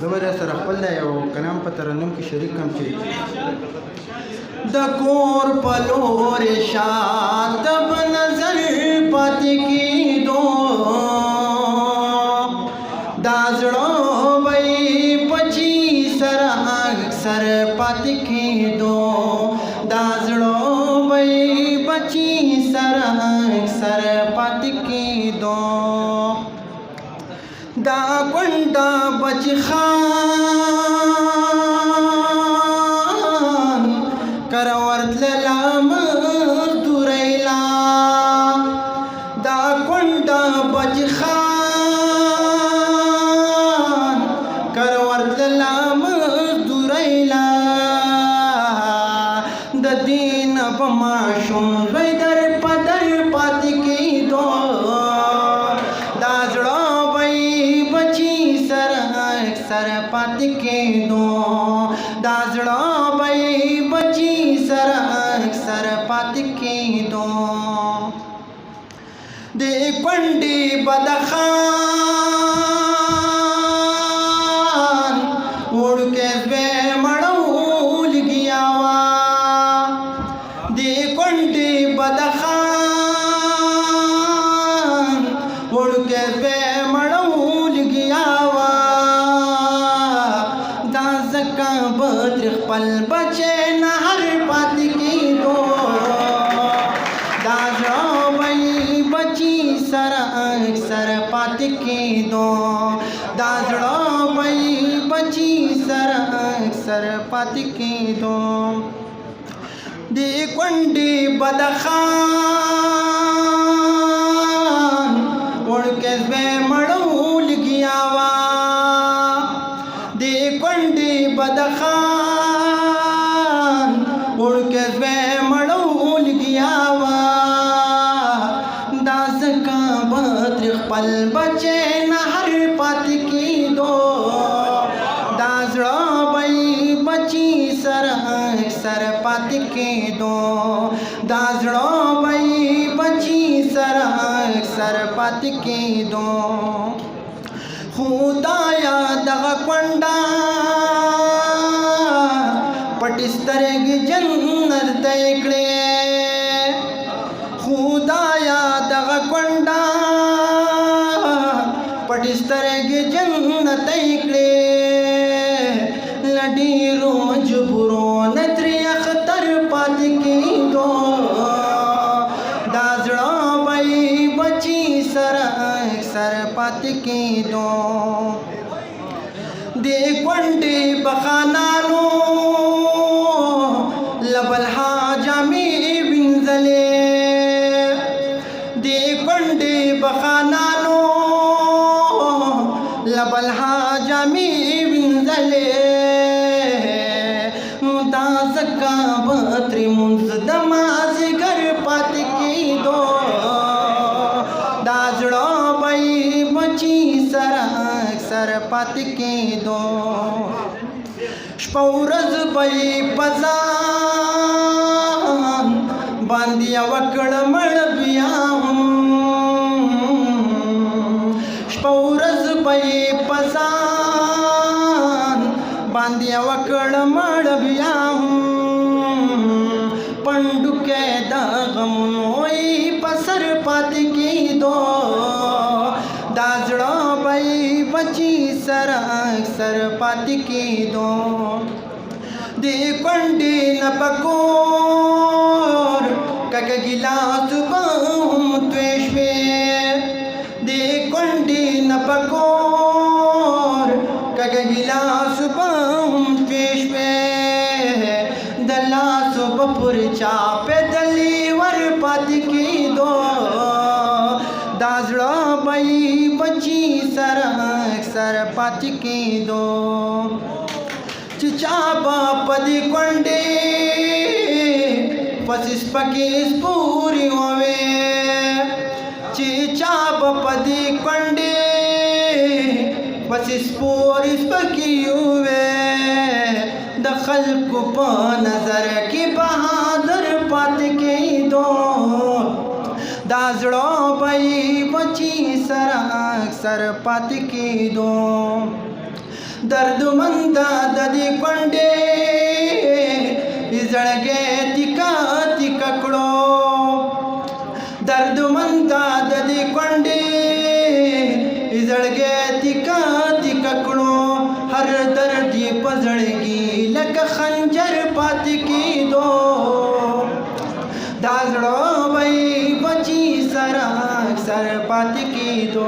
زبر سره خپل دی او کلام په ترنم کې شریک کم چې د کور په لور شاته به نظر پاتې کېدو دا زړه به یې بچي سره اکثر پاتې کېدو دا زړه به یې بچي سره اکثر پاتې کېدو دا کونډه بچی خان کرورتللا مزدوریلا دا کونډه بچی خان کرورتللا مزدوریلا د دین په ماشوم زوی در پدر پاتې کېدو دا زړه سر پاتې کېدو دا زړه به یې بچي سره اکثر پاتې کېدو د کونډې بدخان وړوکی زوی مړول ګیا وه د کونډې بدخان وړوکی زوی مړول ګیا وه بدر خپل بچی نه هر پاتې کېدو دا زړه به یې بچي سره اکثر پاتې کېدو دا زړه به یې بچي سره اکثر پاتې کېدو د کونډې بدخان وړوکی زوی مړول ګیا وه د کونډې بدخان وړوکی زوی مړول ګیا وه دا ځکه به ترې خپل بچی نه هر پاتې کېدو دا زړه به یې بچي سره اکثر پاتې کېدو دا زړه به یې بچي سره اکثر پاتې کېدو خدایا دغه کونډه پټې سترګې جنت ته یې کړې خدایا دغه کونډه پټې سترګې جنت ته یې کړې له ډېرو مجبورو نه ترې اختر پاتې کېدو دا زړه به یې بچي سره اکثر پاتې کېدو د کونډې بخانانو لبلها جامې وینځلې د کونډې بخانانو لبلها جامې وینځلې دا ځکه به ترې مونځ د مازدیګر پاتې کېدو دا زړه به یې بچي سره اکثر پاتې کېدو شپه ورځ به یې په ځان باندې یوه کړه مړ بیا هم شپه ورځ به یې په ځان باندې یوه کړه مړ بیا هم پنډوکی د غمونو یې په سر پاتې کېدو دا زړه به یې بچي سره اکثر پاتې کېدو د کونډې نه په کور ککه ګیلاس به هم توی شوې د کونډې نه په کور ککه ګیلاس به هم توی شوې د لاسو به پر چا پیدلې ور پاتې کېدو دا زړه به یې بچي سره اکثر پاتې کېدو چې چا به په دې کونډې پسې سپکې سپورې ووې چې چا به په دې کونډې پسې سپورې سپکې ووې د خلکو په نظر کې بهادر پاتې کېدو دا زړه به یې بچي سره اکثر پاتې کېدو दर्दमंदा ददी कंडे इजड़गे तिका तिककड़ो दर्दमंदा ददी कंडे इजड़गे तिका तिककड़ो हर दर्दी पजड़गी लक खंजर पात की दो दाजड़ो भाई बची सरा सर पात की दो